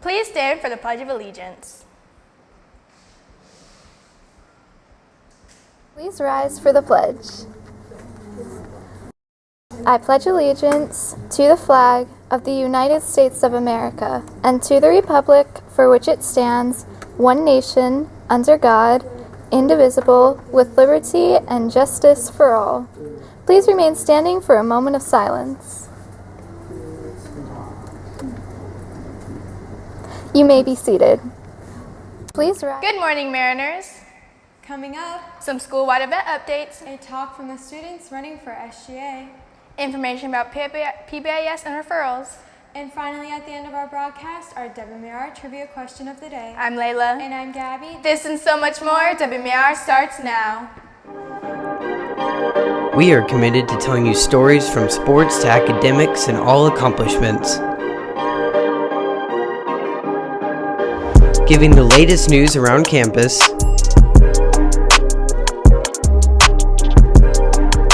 Please stand for the Pledge of Allegiance. Please rise for the pledge. I pledge allegiance to the flag of the United States of America and to the republic for which it stands, one nation, under God, indivisible, with liberty and justice for all. Please remain standing for a moment of silence. You may be seated. Please rise. Good morning, Mariners. Coming up, Some school-wide event updates, a talk from the students running for SGA. information about PBIS and referrals. And finally, at the end of our broadcast, our WMAR Trivia Question of the Day. I'm Layla. And I'm Gabby. This and so much more, WMAR starts now. We are committed to telling you stories from sports to academics and all accomplishments. Giving the latest news around campus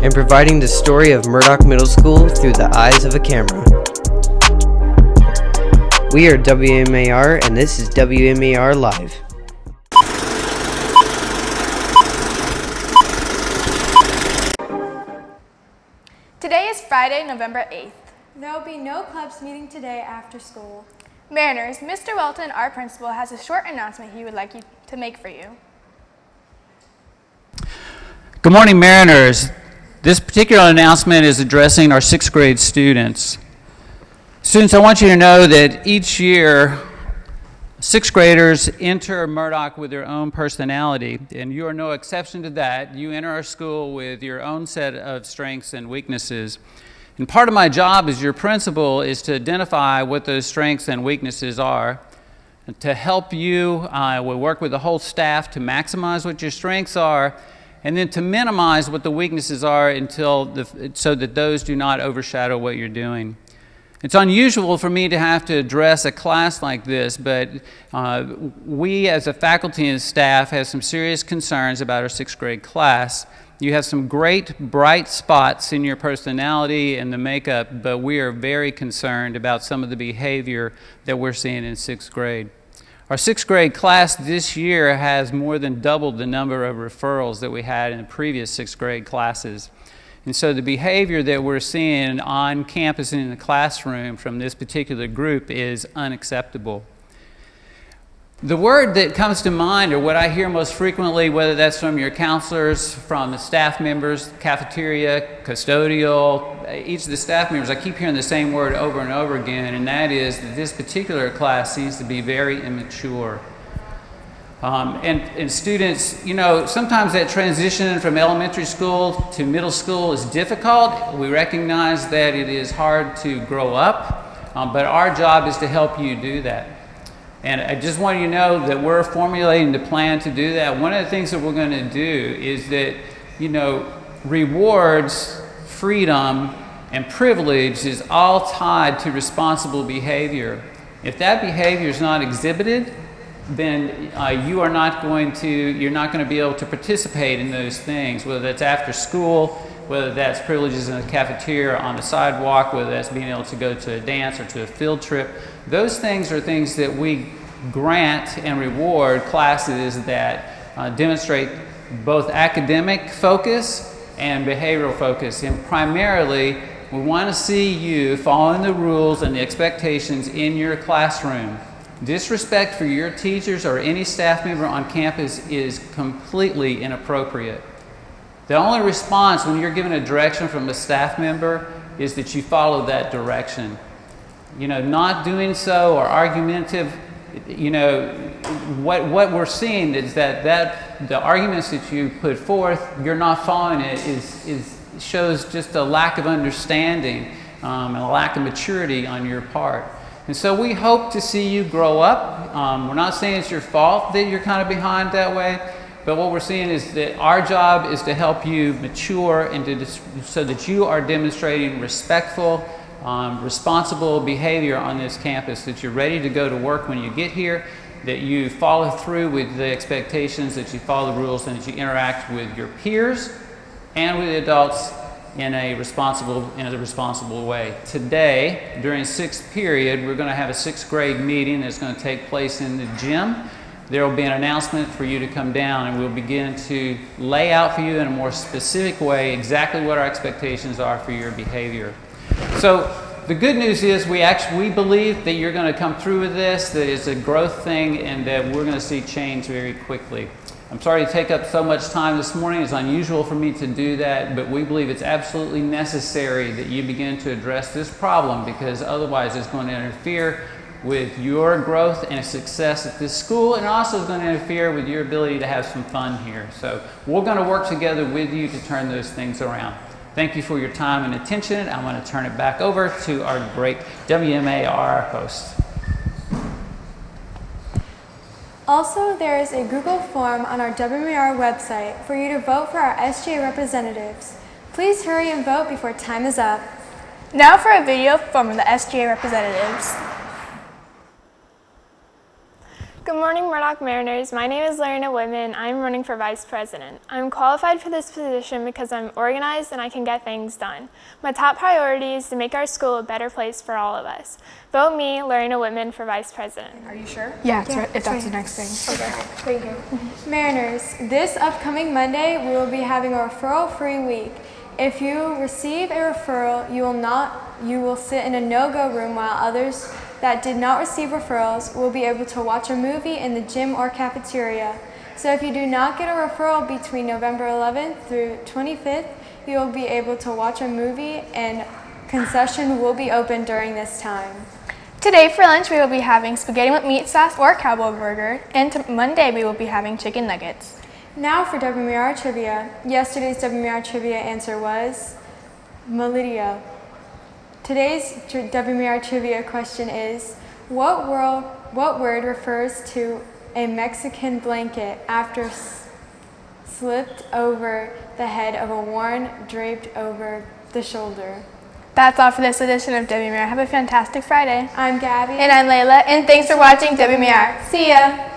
and providing the story of Murdoch Middle School through the eyes of a camera. We are WMAR, and this is WMAR Live. Today is Friday, November 8th. There will be no clubs meeting today after school. Mariners, Mr. Welton, our principal, has a short announcement he would like you to make for you. Good morning, Mariners. This particular announcement is addressing our sixth grade students. Students, I want you to know that each year, sixth graders enter Murdoch with their own personality, and you are no exception to that. You enter our school with your own set of strengths and weaknesses. And part of my job as your principal is to identify what those strengths and weaknesses are, and to help you. We'll work with the whole staff to maximize what your strengths are, and then to minimize what the weaknesses are so that those do not overshadow what you're doing. It's unusual for me to have to address a class like this, but we as a faculty and staff have some serious concerns about our sixth grade class. You have some great bright spots in your personality and the makeup, but we are very concerned about some of the behavior that we're seeing in sixth grade. Our sixth grade class this year has more than doubled the number of referrals that we had in the previous sixth grade classes. And so the behavior that we're seeing on campus and in the classroom from this particular group is unacceptable. The word that comes to mind, or what I hear most frequently, whether that's from your counselors, from the staff members, cafeteria, custodial, each of the staff members, I keep hearing the same word over and over again, and that is that this particular class seems to be very immature. And students, you know, sometimes that transition from elementary school to middle school is difficult. We recognize that it is hard to grow up, but our job is to help you do that. And I just want you to know that we're formulating the plan to do that. One of the things that we're going to do is that, you know, rewards, freedom, and privilege is all tied to responsible behavior. If that behavior is not exhibited, then you're not going to be able to participate in those things, whether that's after school, whether that's privileges in the cafeteria, on the sidewalk, whether that's being able to go to a dance or to a field trip. Those things are things that we grant and reward classes that demonstrate both academic focus and behavioral focus. And primarily, we want to see you following the rules and the expectations in your classroom. Disrespect for your teachers or any staff member on campus is completely inappropriate. The only response when you're given a direction from a staff member is that you follow that direction. You know, not doing so or argumentative, you know, what we're seeing is that the arguments that you put forth, you're not following it, shows just a lack of understanding and a lack of maturity on your part. And so we hope to see you grow up. We're not saying it's your fault that you're kind of behind that way, but what we're seeing is that our job is to help you mature and so that you are demonstrating respectful, responsible behavior on this campus, that you're ready to go to work when you get here, that you follow through with the expectations, that you follow the rules, and that you interact with your peers and with the adults in a responsible way. Today, during sixth period, we're going to have a sixth grade meeting that's going to take place in the gym. There will be an announcement for you to come down, and we'll begin to lay out for you in a more specific way exactly what our expectations are for your behavior. So the good news is we believe that you're going to come through with this, that it's a growth thing, and that we're going to see change very quickly. I'm sorry to take up so much time this morning. It's unusual for me to do that, but we believe it's absolutely necessary that you begin to address this problem, because otherwise it's going to interfere with your growth and success at this school, and also is going to interfere with your ability to have some fun here. So we're going to work together with you to turn those things around. Thank you for your time and attention. I'm going to turn it back over to our great WMAR host. Also, there is a Google form on our WMAR website for you to vote for our SGA representatives. Please hurry and vote before time is up. Now for a video from the SGA representatives. Good morning, Murdoch Mariners. My name is Lorena Whitman. I'm running for Vice President. I'm qualified for this position because I'm organized and I can get things done. My top priority is to make our school a better place for all of us. Vote me, Lorena Whitman, for Vice President. Are you sure? Yeah, if that's the next thing. Right here. Mariners, this upcoming Monday, we will be having a referral-free week. If you receive a referral, you will sit in a no-go room, while others that did not receive referrals will be able to watch a movie in the gym or cafeteria. So if you do not get a referral between November 11th through 25th, you will be able to watch a movie, and concession will be open during this time. Today for lunch we will be having spaghetti with meat sauce or cowboy burger, and Monday we will be having chicken nuggets. Now for WMAR trivia. Yesterday's WMAR trivia answer was Melidio. Today's WMAR trivia question is, what word refers to a Mexican blanket after slipped over the head of a worn draped over the shoulder? That's all for this edition of WMAR. Have a fantastic Friday. I'm Gabby. And I'm Layla, and thanks for watching WMAR. See ya!